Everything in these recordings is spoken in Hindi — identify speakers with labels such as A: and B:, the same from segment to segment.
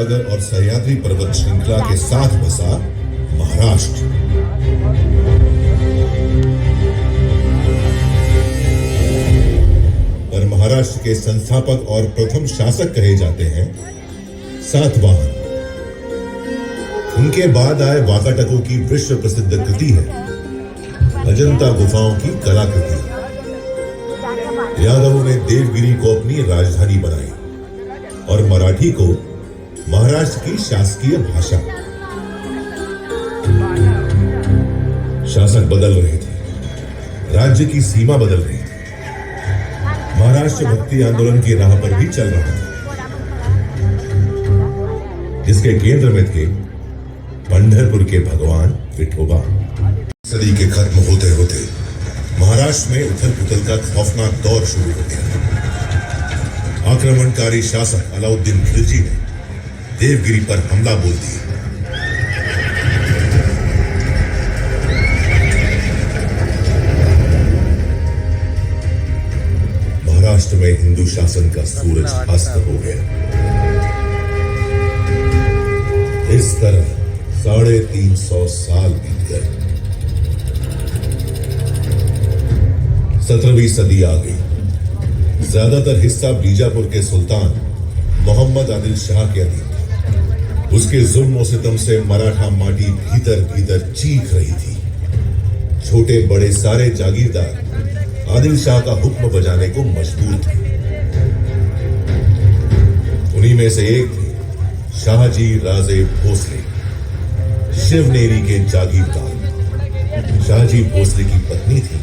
A: सागर और सह्याद्री पर्वत श्रृंखला के साथ बसा महाराष्ट्र। पर महाराष्ट्र के संस्थापक और प्रथम शासक कहे जाते हैं सातवाहन। उनके बाद आए वाकाटकों की विश्व प्रसिद्ध कृति है अजंता गुफाओं की कलाकृति। यादवों ने देवगिरी को अपनी राजधानी बनाई और मराठी को महाराष्ट्र की शासकीय भाषा। शासक बदल रहे थे, राज्य की सीमा बदल रही थी, महाराष्ट्र भक्ति आंदोलन की राह पर भी चल रहा था, जिसके केंद्र में थे पंढरपुर के भगवान विठोबा। सदी के खत्म होते होते महाराष्ट्र में उथल पुथल का खौफनाक दौर शुरू हो गया। आक्रमणकारी शासक अलाउद्दीन खिलजी ने देवगिरी पर हमला बोल दिया। महाराष्ट्र में हिंदू शासन का सूरज अस्त हो गया। इस तरह 350 साल बीत गए। 17वीं सदी आ गई। ज्यादातर हिस्सा बीजापुर के सुल्तान मोहम्मद आदिल शाह के अधीन था। उसके जुल्म सितम से मराठा माटी भीतर भीतर चीख रही थी। छोटे बड़े सारे जागीरदार आदिल शाह का हुक्म बजाने को मजबूर थे। उन्हीं में से एक थे शाहजी राजे भोसले, शिवनेरी के जागीरदार। शाहजी भोसले की पत्नी थी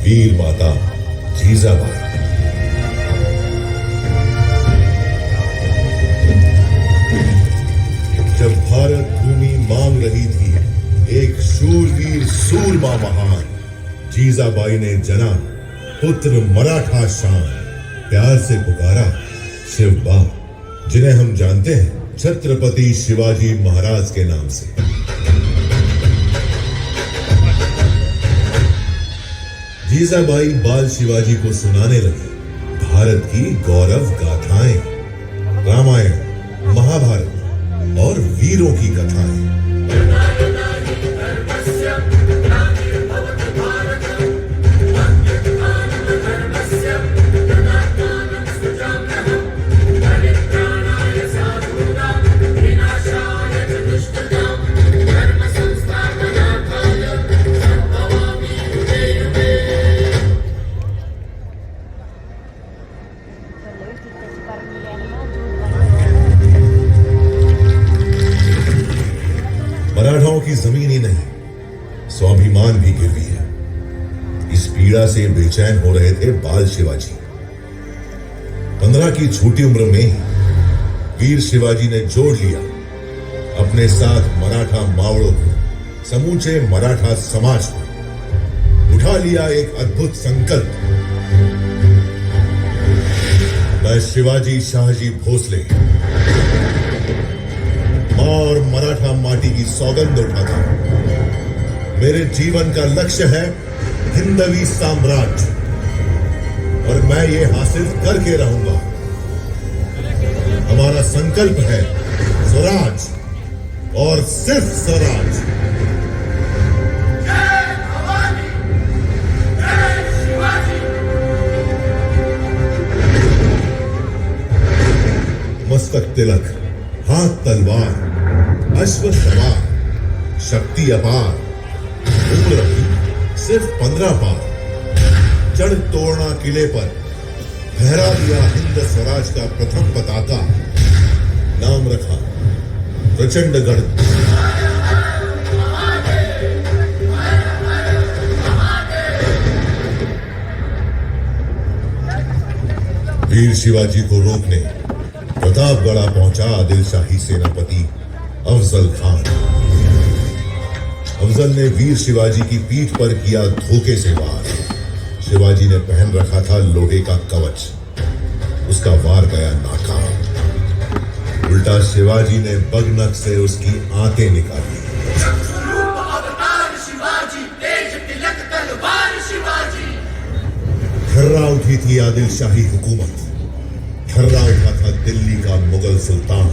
A: वीर माता जीजाबाई। जब भारत भूमि मांग रही थी एक शूरवीर सूरमा महान, जीजाबाई ने जना पुत्र मराठा शान, प्यार से पुकारा शिवबा, जिन्हें हम जानते हैं छत्रपति शिवाजी महाराज के नाम से। जीजाबाई बाल शिवाजी को सुनाने लगी भारत की गौरव गाथाएं, रामायण, महाभारत और वीरों की कथाएं। मराठाओं की जमीन ही नहीं, स्वाभिमान भी गिरवी है। इस पीड़ा से बेचैन हो रहे थे बाल शिवाजी। 15 की छोटी उम्र में ही वीर शिवाजी ने जोड़ लिया अपने साथ मराठा मावड़ों को, समूचे मराठा समाज को। उठा लिया एक अद्भुत संकल्प। मैं शिवाजी शाहजी भोसले और मराठा माटी की सौगंध उठाता हूं। मेरे जीवन का लक्ष्य है हिंदवी साम्राज्य और मैं ये हासिल करके रहूंगा। हमारा संकल्प है स्वराज और सिर्फ स्वराज। मस्तक तिलक, हाथ तलवार, अश्व सवार, शक्ति अपार, उम्र भी सिर्फ 15 पार। चढ़ तोड़ना किले पर, फहरा दिया हिंद स्वराज का प्रथम पताका। नाम रखा प्रचंडगढ़। वीर शिवाजी को रोकने प्रतापगढ़ पहुंचा आदिल शाही सेनापति अफजल खान। अफजल ने वीर शिवाजी की पीठ पर किया धोखे से वार। शिवाजी ने पहन रखा था लोहे का कवच, उसका वार गया नाकाम। उल्टा शिवाजी ने बगनक से उसकी आंतें निकाली। थर्रा उठी थी आदिल शाही हुकूमत, थर्रा उठा था दिल्ली का मुगल सुल्तान।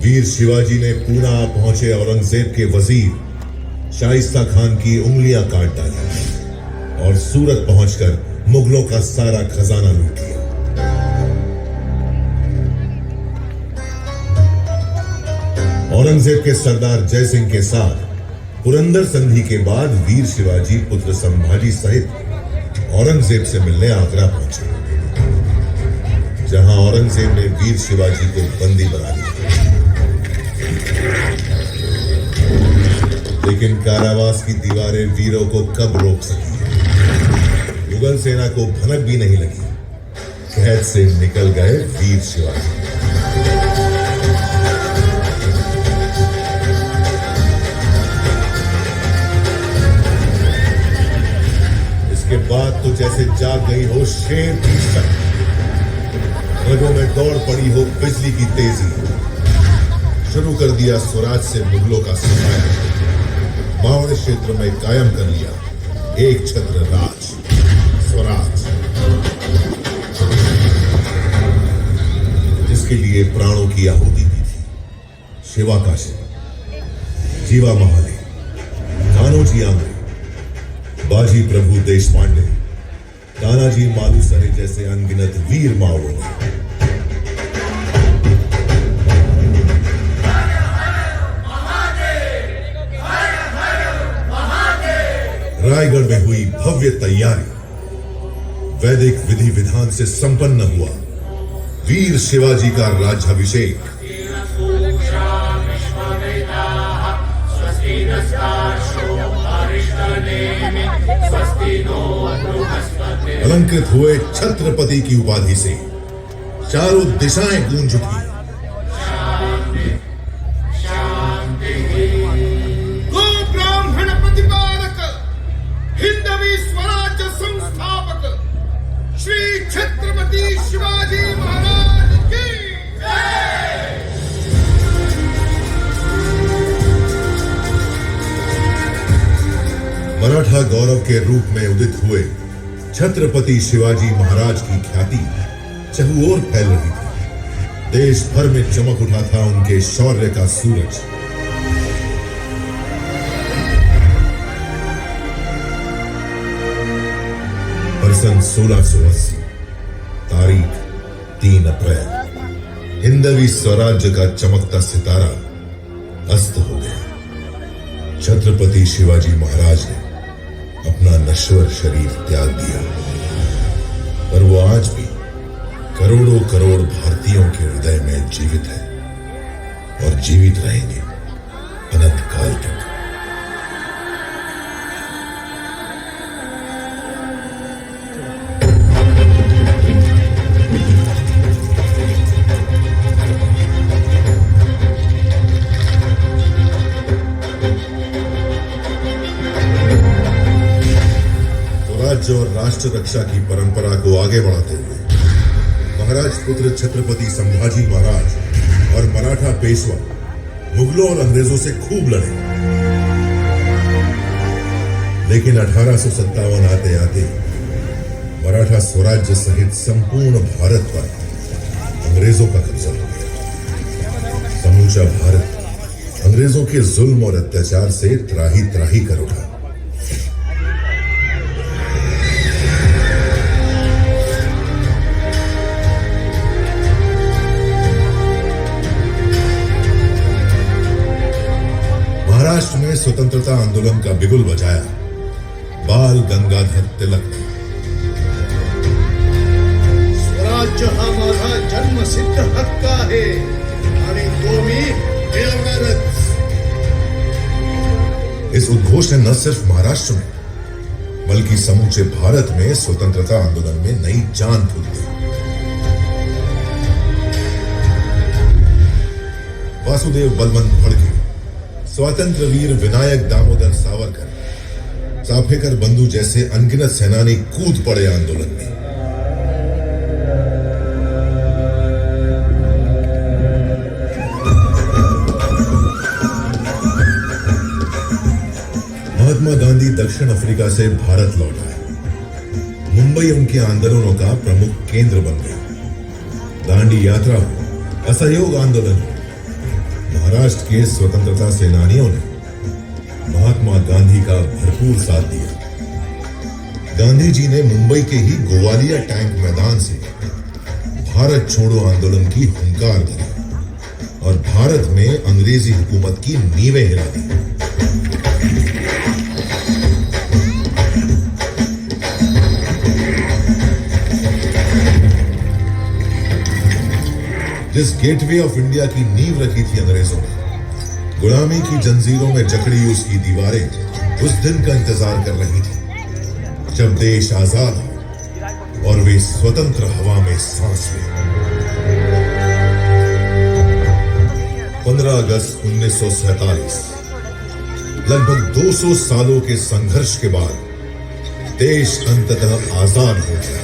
A: वीर शिवाजी ने पूना पहुंचे औरंगजेब के वजीर शाइस्ता खान की उंगलियां काट डाली और सूरत पहुंचकर मुगलों का सारा खजाना लूट लिया। औरंगजेब के सरदार जय सिंह के साथ पुरंदर संधि के बाद वीर शिवाजी पुत्र संभाजी सहित औरंगजेब से मिलने आगरा पहुंचे, जहां औरंगजेब ने वीर शिवाजी को बंदी बना लिया। लेकिन कारावास की दीवारें वीरों को कब रोक सकी? मुगल सेना को भनक भी नहीं लगी। कैद से निकल गए वीर शिवाजी। इसके बाद तो जैसे जाग गई हो शेर की शक्ति, रगों में दौड़ पड़ी हो बिजली की तेजी। शुरू कर दिया स्वराज से मुगलों का सफाया। मावड़ क्षेत्र में कायम कर लिया एक छत्र राज, स्वराज, जिसके लिए प्राणों की आहुति दी थी शिवा काशी, जीवा महाले, कान्होजी आंग्रे, बाजी प्रभु देशपांडे, तानाजी मालुसरे जैसे अनगिनत वीर मावड़ों ने। रायगढ़ में हुई भव्य तैयारी। वैदिक विधि विधान से संपन्न हुआ वीर शिवाजी का राज्याभिषेक। अलंकृत हुए छत्रपति की उपाधि से चारों दिशाएं गूंज उठी।
B: हिंदवी स्वराज्य संस्थापक श्री छत्रपति शिवाजी महाराज की जय।
A: मराठा गौरव के रूप में उदित हुए छत्रपति शिवाजी महाराज की ख्याति चहुओर फैल रही थी। देश भर में चमक उठा था उनके शौर्य का सूरज। सन 1680 तारीख 3 अप्रैल हिंदवी स्वराज्य का चमकता सितारा अस्त हो गया। छत्रपति शिवाजी महाराज ने अपना नश्वर शरीर त्याग दिया, पर वो आज भी करोड़ों करोड़ भारतीयों के हृदय में जीवित है और जीवित रहेंगे अनंत काल तक। और राष्ट्र रक्षा की परंपरा को आगे बढ़ाते हुए महाराज पुत्र छत्रपति संभाजी महाराज और मराठा पेशवा मुगलों और अंग्रेजों से खूब लड़े। लेकिन 1857 आते आते मराठा स्वराज्य सहित संपूर्ण भारत पर अंग्रेजों का कब्जा हो गया। समूचा भारत अंग्रेजों के जुल्म और अत्याचार से त्राही त्राही कर उठा। महाराष्ट्र में स्वतंत्रता आंदोलन का बिगुल बजाया बाल गंगाधर तिलक ने।
B: स्वराज्य हा माझा जन्म सिद्ध हक्क आहे आणि तो मी मिळवणारच।
A: इस उद्घोष ने न सिर्फ महाराष्ट्र में बल्कि समूचे भारत में स्वतंत्रता आंदोलन में नई जान फूंक दी। वासुदेव बलवंत फड़के, स्वातंत्र वीर विनायक दामोदर सावरकर, चाफेकर बंधु जैसे अनगिनत सेनानी कूद पड़े आंदोलन में। महात्मा गांधी दक्षिण अफ्रीका से भारत लौट आए। मुंबई उनके आंदोलनों का प्रमुख केंद्र बन गया। दांडी यात्रा हो, असहयोग आंदोलन हो, महाराष्ट्र के स्वतंत्रता सेनानियों ने महात्मा गांधी का भरपूर साथ दिया। गांधी जी ने मुंबई के ही गोवालिया टैंक मैदान से भारत छोड़ो आंदोलन की हुंकार भरी और भारत में अंग्रेजी हुकूमत की नींवें हिला दी। जिस गेटवे ऑफ इंडिया की नींव रखी थी अंग्रेजों ने, गुलामी की जंजीरों में जकड़ी उसकी दीवारें उस दिन का इंतजार कर रही थी जब देश आजाद हो और वे स्वतंत्र हवा में सांस ले। 15 अगस्त 1947, लगभग 200 सालों के संघर्ष के बाद देश अंततः आजाद हो गया।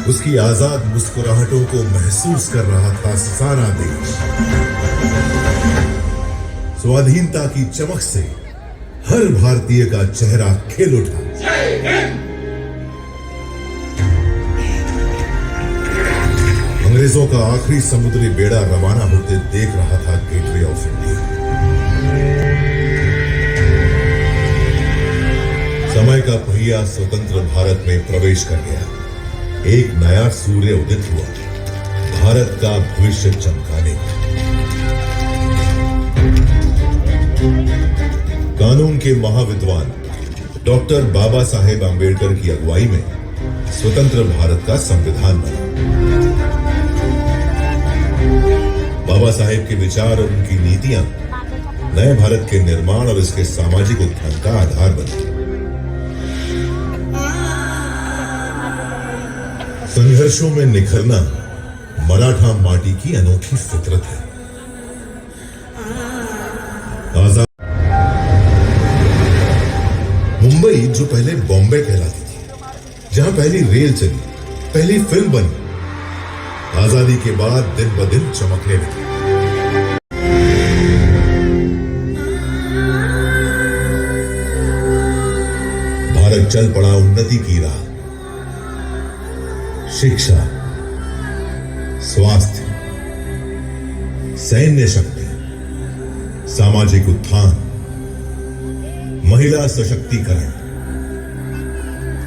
A: उसकी आजाद मुस्कुराहटों को महसूस कर रहा था सारा देश। स्वाधीनता की चमक से हर भारतीय का चेहरा खिल उठा। अंग्रेजों का आखिरी समुद्री बेड़ा रवाना होते देख रहा था गेटवे ऑफ इंडिया। समय का पहिया स्वतंत्र भारत में प्रवेश कर गया। एक नया सूर्य उदित हुआ, भारत का भविष्य चमकाने। कानून के महाविद्वान डॉक्टर बाबा साहेब आंबेडकर की अगुवाई में स्वतंत्र भारत का संविधान बना। बाबा साहेब के विचार और उनकी नीतियां नए भारत के निर्माण और इसके सामाजिक उत्थान का आधार बनी। संघर्षों में निखरना मराठा माटी की अनोखी फितरत है। आजाद मुंबई जो पहले बॉम्बे कहलाती थी, जहां पहली रेल चली, पहली फिल्म बनी, आजादी के बाद दिन ब दिन चमकने लगी। भारत चल पड़ा उन्नति की राह। शिक्षा, स्वास्थ्य, सैन्य शक्ति, सामाजिक उत्थान, महिला सशक्तिकरण,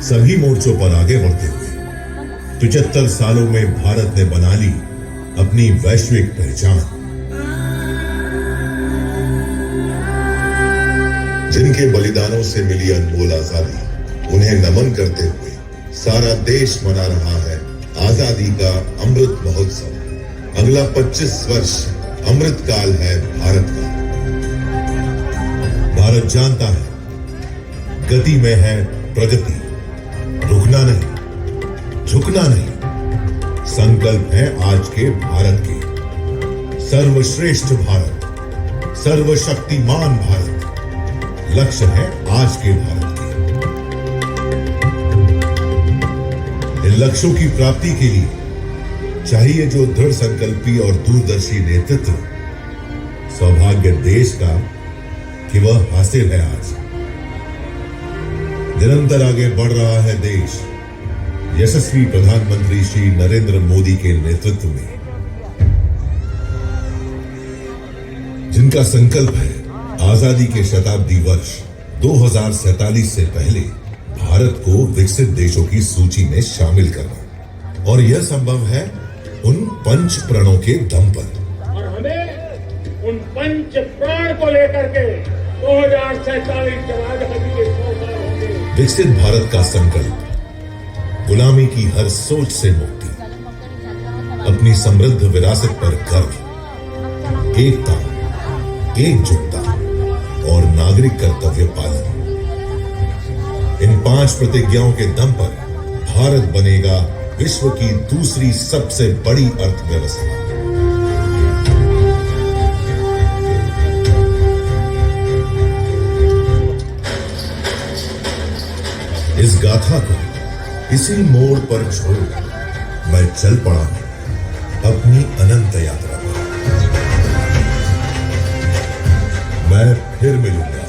A: सभी मोर्चों पर आगे बढ़ते हुए 75 सालों में भारत ने बना ली अपनी वैश्विक पहचान। जिनके बलिदानों से मिली अनमोल आजादी, उन्हें नमन करते हुए सारा देश मना रहा है आजादी का अमृत महोत्सव। अगला 25 वर्ष अमृत काल है भारत का। भारत जानता है गति में है प्रगति, रुकना नहीं, झुकना नहीं। संकल्प है आज के भारत के, सर्वश्रेष्ठ भारत, सर्वशक्तिमान भारत। लक्ष्य है आज के भारत के। इन लक्ष्यों की प्राप्ति के लिए चाहिए जो दृढ़ संकल्पी और दूरदर्शी नेतृत्व। सौभाग्य देश का कि वह हासिल है आज। निरंतर आगे बढ़ रहा है देश यशस्वी प्रधानमंत्री श्री नरेंद्र मोदी के नेतृत्व में, जिनका संकल्प है आजादी के शताब्दी वर्ष 2047 से पहले भारत को विकसित देशों की सूची में शामिल करना। और यह संभव है उन पंच प्रणों के दम पर।
C: और हमें उन पंच प्राण को लेकर के 2047 जब आजादी के 100 साल होंगे।
A: विकसित भारत का संकल्प, गुलामी की हर सोच से मुक्ति, अपनी समृद्ध विरासत पर गर्व, एकता, एकजुटता और नागरिक कर्तव्य पालन। इन 5 प्रतिज्ञाओं के दम पर भारत बनेगा विश्व की दूसरी सबसे बड़ी अर्थव्यवस्था। इस गाथा को इसी मोड़ पर छोड़ मैं चल पड़ा हूं अपनी अनंत यात्रा पर। मैं फिर मिलूंगा।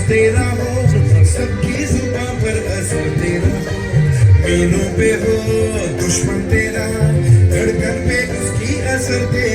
D: तेरा हो सबकी जुबां पर असर तेरा हो, मीनों पे हो दुश्मन तेरा, धड़कन पे उसकी असर तेरा।